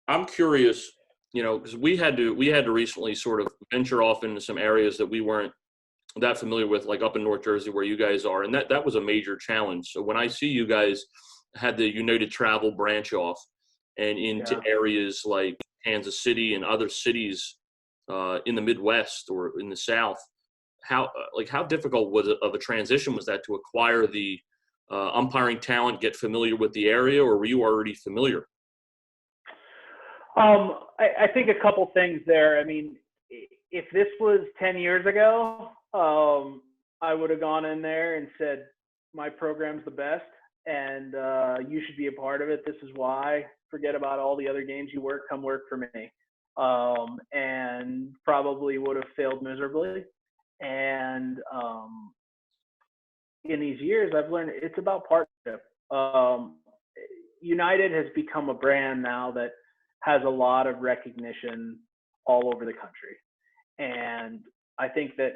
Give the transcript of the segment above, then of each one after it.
I'm curious, because we had to recently sort of venture off into some areas that we weren't that familiar with, like up in North Jersey where you guys are, and that was a major challenge. So when I see you guys had the United Travel branch off and into Yeah. areas like Kansas City and other cities in the Midwest or in the South, how difficult was it of a transition was that to acquire the umpiring talent, get familiar with the area, or were you already familiar? I think a couple things there. I mean, if this was 10 years ago, I would have gone in there and said, my program's the best and you should be a part of it. This is why. Forget about all the other games you work, come work for me. And probably would have failed miserably. And in these years, I've learned it's about partnership. United has become a brand now that has a lot of recognition all over the country. And I think that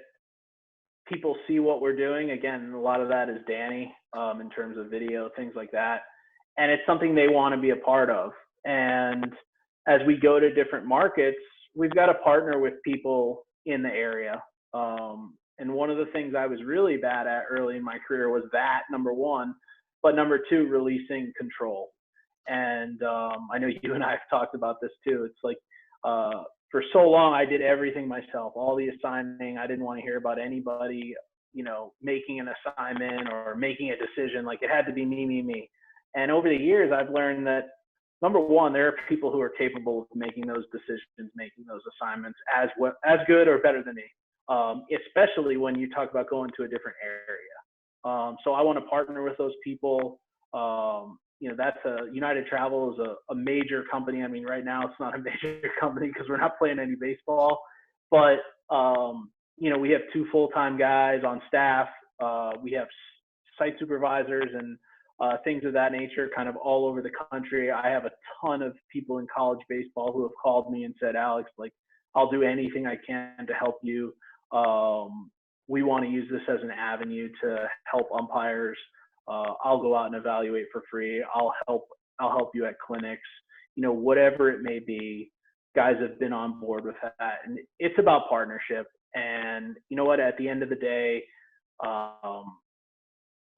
people see what we're doing. Again, a lot of that is Danny in terms of video, things like that. And it's something they want to be a part of. And as we go to different markets, we've got to partner with people in the area. And one of the things I was really bad at early in my career was that, number one, but number two, releasing control. And I know you and I have talked about this too. It's like for so long I did everything myself, all the assigning. I didn't want to hear about anybody, making an assignment or making a decision. Like it had to be me. And over the years, I've learned that number one, there are people who are capable of making those decisions, making those assignments as good or better than me, especially when you talk about going to a different area. So I want to partner with those people. That's United Travel is a major company. I mean, right now it's not a major company because we're not playing any baseball, but we have 2 full-time guys on staff. We have site supervisors and things of that nature kind of all over the country. I have a ton of people in college baseball who have called me and said, Alex, like, I'll do anything I can to help you. We want to use this as an avenue to help umpires. I'll go out and evaluate for free. I'll help you at clinics, whatever it may be. Guys have been on board with that, and it's about partnership. And you know what? At the end of the day,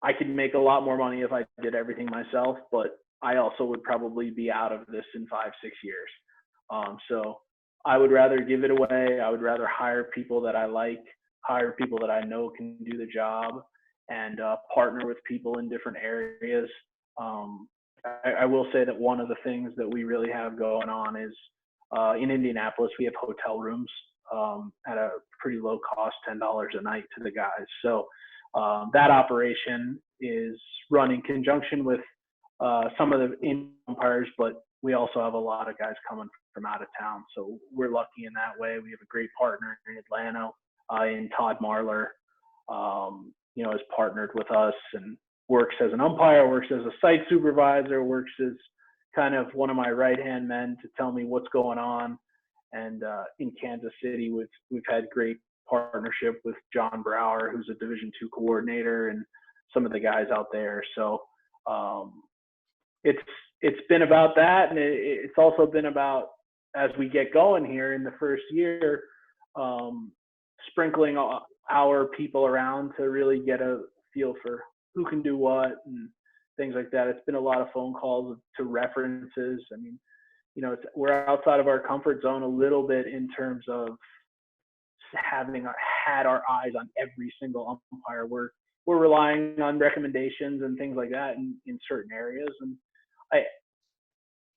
I could make a lot more money if I did everything myself, but I also would probably be out of this in 5-6 years. So I would rather give it away. I would rather hire people that I like, hire people that I know can do the job, and partner with people in different areas. I will say that one of the things that we really have going on is in Indianapolis, we have hotel rooms at a pretty low cost, $10 a night to the guys. So that operation is run in conjunction with some of the umpires, but we also have a lot of guys coming from out of town. So we're lucky in that way. We have a great partner in Atlanta, in Todd Marler, has partnered with us and works as an umpire, works as a site supervisor, works as kind of one of my right-hand men to tell me what's going on. And in Kansas City, we've had great partnership with John Brower, who's a Division II coordinator, and some of the guys out there. So it's been about that, and it's also been about, as we get going here in the first year, sprinkling our people around to really get a feel for who can do what and things like that. It's been a lot of phone calls to references. I mean, we're outside of our comfort zone a little bit in terms of having had our eyes on every single umpire. We're relying on recommendations and things like that in certain areas. And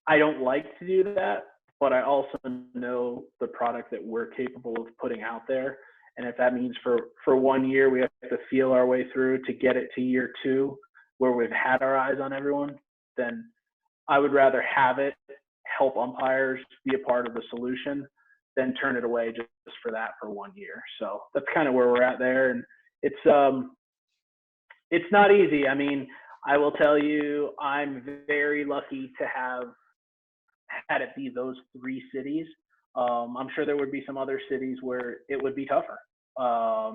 I don't like to do that, but I also know the product that we're capable of putting out there. And if that means for 1 year, we have to feel our way through to get it to year 2, where we've had our eyes on everyone, then I would rather have it help umpires be a part of the solution than turn it away just for that for 1 year. So that's kind of where we're at there. And it's not easy. I mean, I will tell you, I'm very lucky to have had it be those 3 cities. I'm sure there would be some other cities where it would be tougher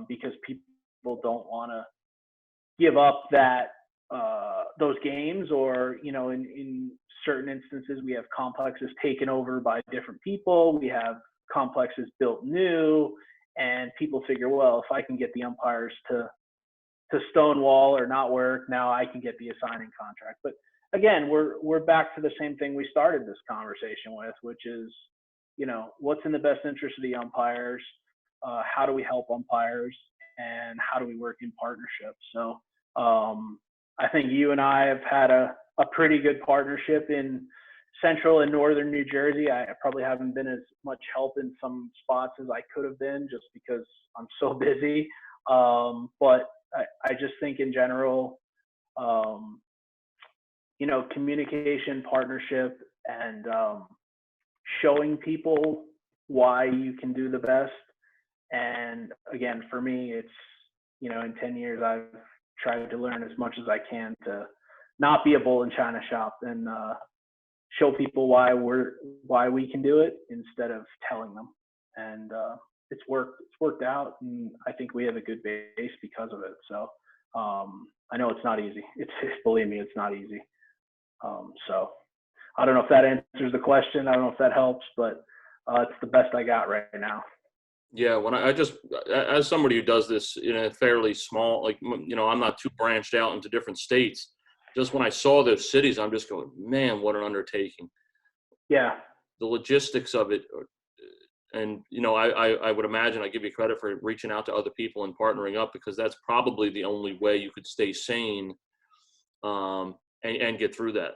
because people don't want to give up that those games, or in certain instances we have complexes taken over by different people. We have complexes built new, and people figure, well, if I can get the umpires to stonewall or not work, now I can get the assigning contract. But again, we're back to the same thing we started this conversation with, which is, what's in the best interest of the umpires? How do we help umpires, and how do we work in partnership? So I think you and I have had a pretty good partnership in Central and Northern New Jersey. I probably haven't been as much help in some spots as I could have been, just because I'm so busy. But I just think in general, communication, partnership, and showing people why you can do the best. And again, for me, it's, in 10 years, I've tried to learn as much as I can to not be a bull in China shop, and show people why we can do it instead of telling them. And it's worked out, and I think we have a good base because of it. So I know it's not easy. Believe me, it's not easy. So I don't know if that answers the question. I don't know if that helps, but it's the best I got right now. Yeah, when I just, as somebody who does this in a fairly small, I'm not too branched out into different states. Just when I saw those cities, I'm just going, man, what an undertaking. Yeah. The logistics of it. And, I would imagine I give you credit for reaching out to other people and partnering up, because that's probably the only way you could stay sane and get through that.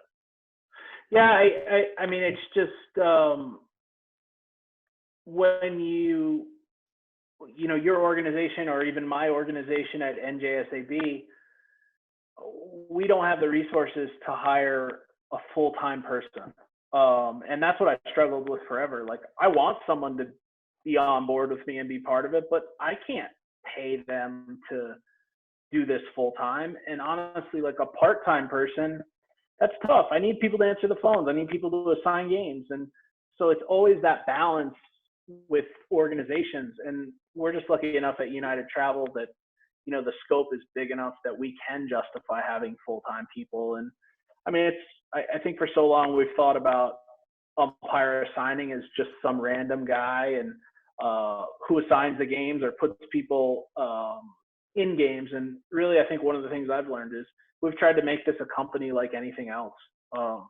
Yeah. I mean, it's just when your organization, or even my organization at NJSAB, we don't have the resources to hire a full-time person. And that's what I struggled with forever. Like, I want someone to be on board with me and be part of it, but I can't pay them to do this full-time. And honestly, like, a part-time person, that's tough. I need people to answer the phones. I need people to assign games. And so it's always that balance with organizations. And we're just lucky enough at United Travel that, the scope is big enough that we can justify having full-time people. And I mean, I think for so long we've thought about umpire assigning as just some random guy and who assigns the games or puts people in games. And really, I think one of the things I've learned is we've tried to make this a company like anything else. You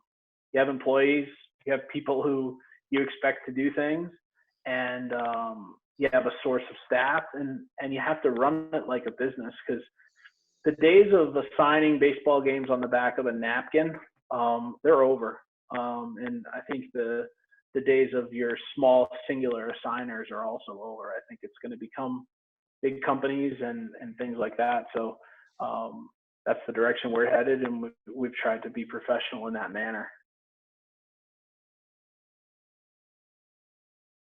have employees, you have people who you expect to do things, and you have a source of staff, and you have to run it like a business, because the days of assigning baseball games on the back of a napkin, they're over. And I think the days of your small singular assigners are also over. I think it's going to become big companies and things like that. So that's the direction we're headed, and we've tried to be professional in that manner.